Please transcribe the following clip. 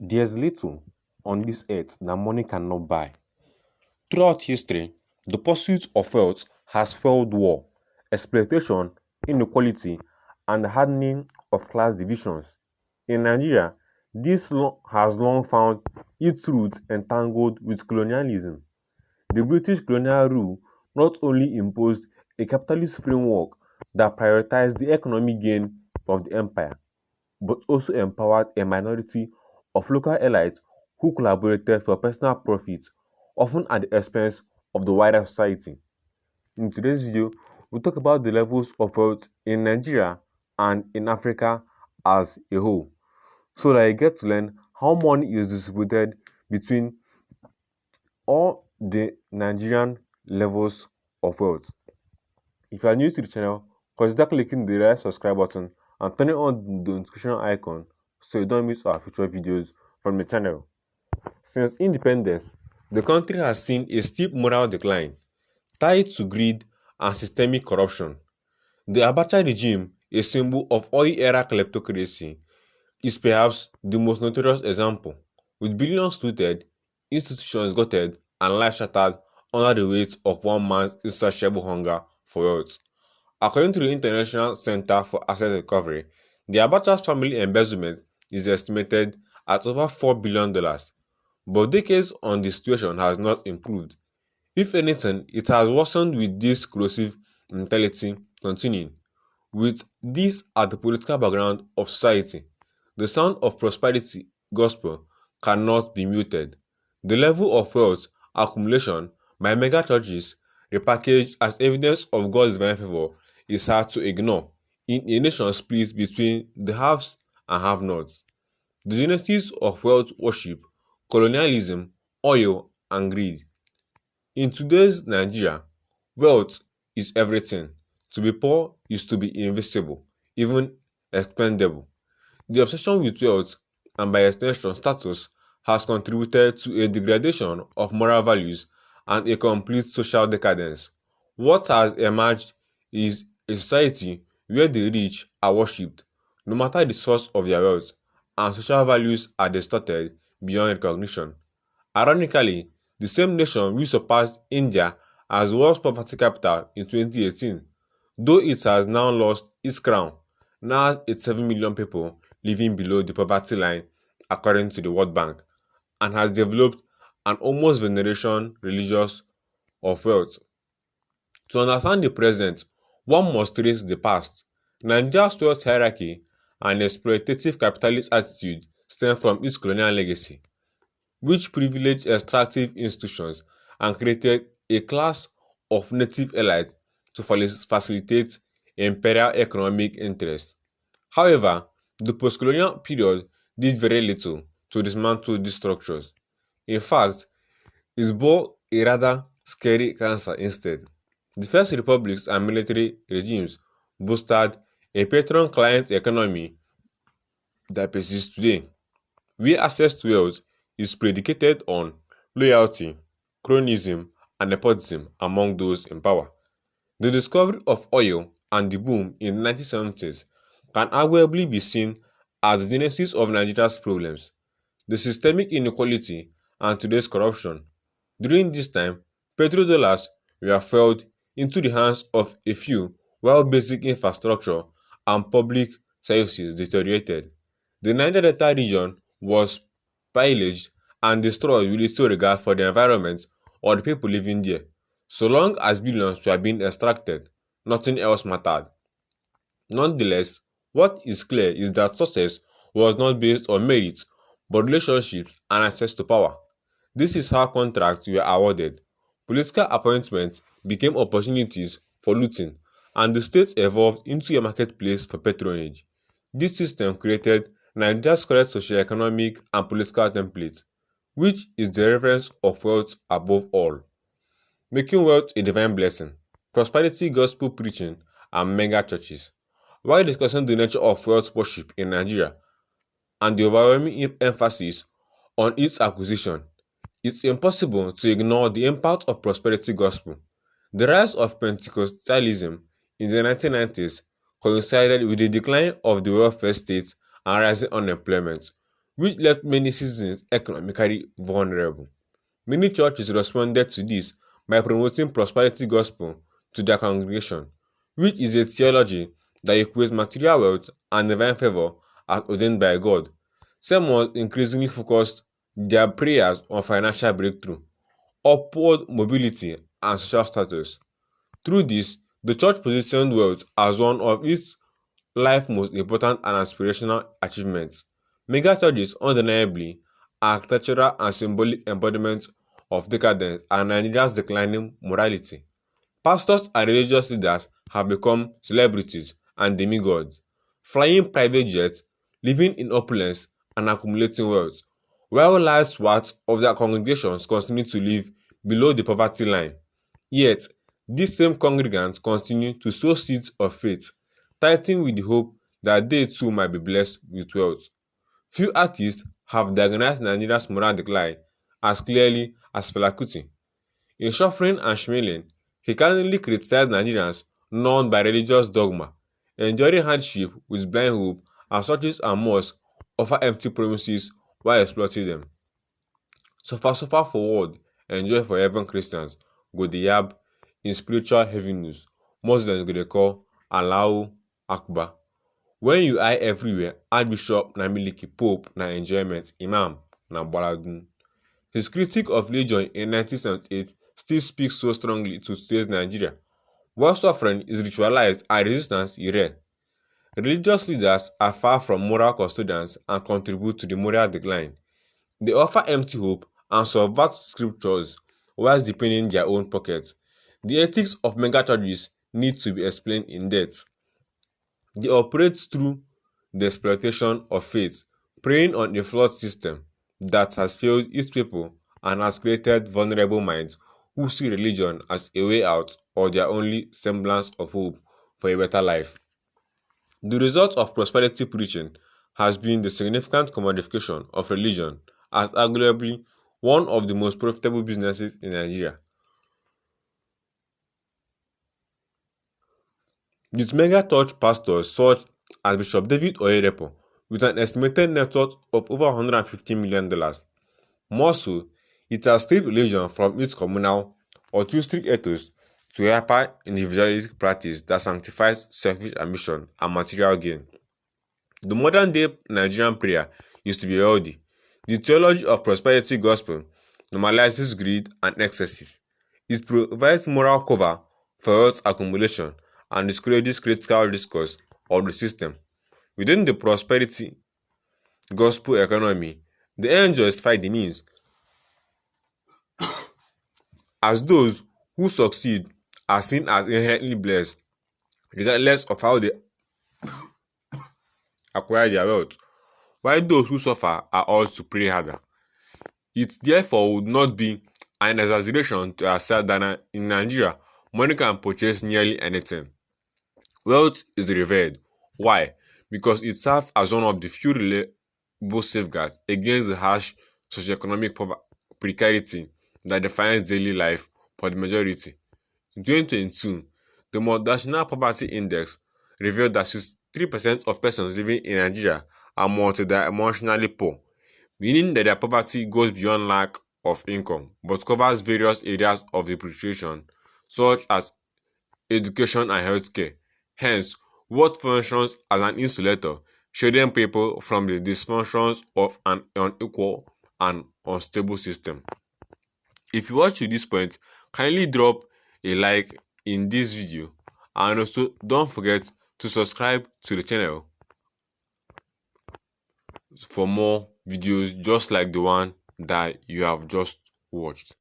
There's little on this earth that money cannot buy. Throughout history, the pursuit of wealth has fueled war, exploitation, inequality, and the hardening of class divisions. In Nigeria, has long found its roots entangled with colonialism. The British colonial rule not only imposed a capitalist framework that prioritized the economic gain of the empire, but also empowered a minority of local elites who collaborated for personal profit, often at the expense of the wider society. In today's video, we'll talk about the levels of wealth in Nigeria and in Africa as a whole, so that you get to learn how money is distributed between all the Nigerian levels of wealth. If you are new to the channel, consider clicking the red subscribe button and turning on the notification icon so you don't miss our future videos from the channel. Since independence, the country has seen a steep moral decline tied to greed and systemic corruption. The Abacha regime, a symbol of oil-era kleptocracy, is perhaps the most notorious example, with billions looted, institutions gutted, and lives shattered under the weight of one man's insatiable hunger for wealth. According to the International Center for Asset Recovery, the Abacha's family embezzlement is estimated at over $4 billion, but decades on the situation has not improved. If anything, it has worsened with this corrosive mentality continuing. With this at the political background of society, the sound of prosperity gospel cannot be muted. The level of wealth accumulation by mega churches repackaged as evidence of God's divine favor is hard to ignore in a nation split between the haves and have-nots. The genesis of wealth worship, colonialism, oil, and greed. In today's Nigeria, wealth is everything. To be poor is to be invisible, even expendable. The obsession with wealth, and by extension status, has contributed to a degradation of moral values and a complete social decadence. What has emerged is a society where the rich are worshipped, no matter the source of their wealth, and social values are distorted beyond recognition. Ironically, the same nation which surpassed India as world's poverty capital in 2018, though it has now lost its crown, now has 87 million people living below the poverty line according to the World Bank, and has developed an almost veneration religious of wealth. To understand the present, one must trace the past. Nigeria's wealth hierarchy and exploitative capitalist attitude stem from its colonial legacy, which privileged extractive institutions and created a class of native elites to facilitate imperial economic interests. However, the post-colonial period did very little to dismantle these structures. In fact, it bore a rather scary cancer instead. The first republics and military regimes boosted a patron-client economy that persists today, where access to wealth is predicated on loyalty, cronyism, and nepotism among those in power. The discovery of oil and the boom in the 1970s can arguably be seen as the genesis of Nigeria's problems, the systemic inequality, and today's corruption. During this time, petrodollars were funneled into the hands of a few while basic infrastructure and public services deteriorated. The Niger Delta region was pillaged and destroyed with little regard for the environment or the people living there. So long as billions were being extracted, nothing else mattered. Nonetheless, what is clear is that success was not based on merit, but relationships and access to power. This is how contracts were awarded. Political appointments became opportunities for looting, and the state evolved into a marketplace for patronage. This system created Nigeria's correct socio-economic and political template, which is the reference of wealth above all, making wealth a divine blessing, prosperity gospel preaching, and mega churches. While discussing the nature of wealth worship in Nigeria and the overwhelming emphasis on its acquisition, it's impossible to ignore the impact of prosperity gospel. The rise of Pentecostalism in the 1990s coincided with the decline of the welfare state and rising unemployment, which left many citizens economically vulnerable. Many churches responded to this by promoting prosperity gospel to their congregation, which is a theology that equates material wealth and divine favor as ordained by God. Some more increasingly focused their prayers on financial breakthrough, upward mobility, and social status. Through this, the church positioned wealth as one of its life's most important and aspirational achievements. Mega churches undeniably are architectural and symbolic embodiments of decadence and Nigeria's declining morality. Pastors and religious leaders have become celebrities and demigods, flying private jets, living in opulence, and accumulating wealth, while large swaths of their congregations continue to live below the poverty line. Yet, these same congregants continue to sow seeds of faith, tithing with the hope that they too might be blessed with wealth. Few artists have diagnosed Nigeria's moral decline as clearly as Fela Kuti. In Suffering and Schmeling, he candidly criticized Nigerians known by religious dogma, enduring hardship with blind hope, as churches and mosques offer empty promises while exploiting them. Suffer suffer for world, enjoy for heaven Christians go dey yab in spiritual heavy news. Muslims go dey call Allahu Akbar. When you eye everywhere, Archbishop na miliki, Pope na enjoyment, Imam na gbaladun. His critique of religion in 1978 still speaks so strongly to today's Nigeria. While suffering is ritualized and resistance is rare, religious leaders are far from moral custodians and contribute to the moral decline. They offer empty hope and subvert scriptures whilst deepening their own pockets. The ethics of megachurches need to be explained in depth. They operate through the exploitation of faith, preying on a flawed system that has failed its people and has created vulnerable minds who see religion as a way out or their only semblance of hope for a better life. The result of prosperity preaching has been the significant commodification of religion as arguably one of the most profitable businesses in Nigeria. With mega church pastors such as Bishop David Oyedepo, with an estimated net worth of over $150 million. More so, it has stripped religion from its communal or strict ethos to a hyper-individualistic practice that sanctifies selfish ambition and material gain. The modern-day Nigerian prayer used to be wealthy. The theology of prosperity gospel normalizes greed and excesses. It provides moral cover for wealth accumulation and discourages critical discourse of the system. Within the prosperity gospel economy, the end justify the means, as those who succeed are seen as inherently blessed, regardless of how they acquire their wealth, while those who suffer are urged to pray harder. It therefore would not be an exaggeration to assert that in Nigeria, money can purchase nearly anything. Wealth is revered. Why? Because it serves as one of the few reliable safeguards against the harsh socioeconomic precarity that defines daily life for the majority. In 2022, the National Poverty Index revealed that 63% of persons living in Nigeria are multi-dimensionally poor, meaning that their poverty goes beyond lack of income but covers various areas of the population, such as education and healthcare. Hence, wealth functions as an insulator, shielding people from the dysfunctions of an unequal and unstable system. If you watch to this point, kindly drop a like in this video and also don't forget to subscribe to the channel for more videos just like the one that you have just watched.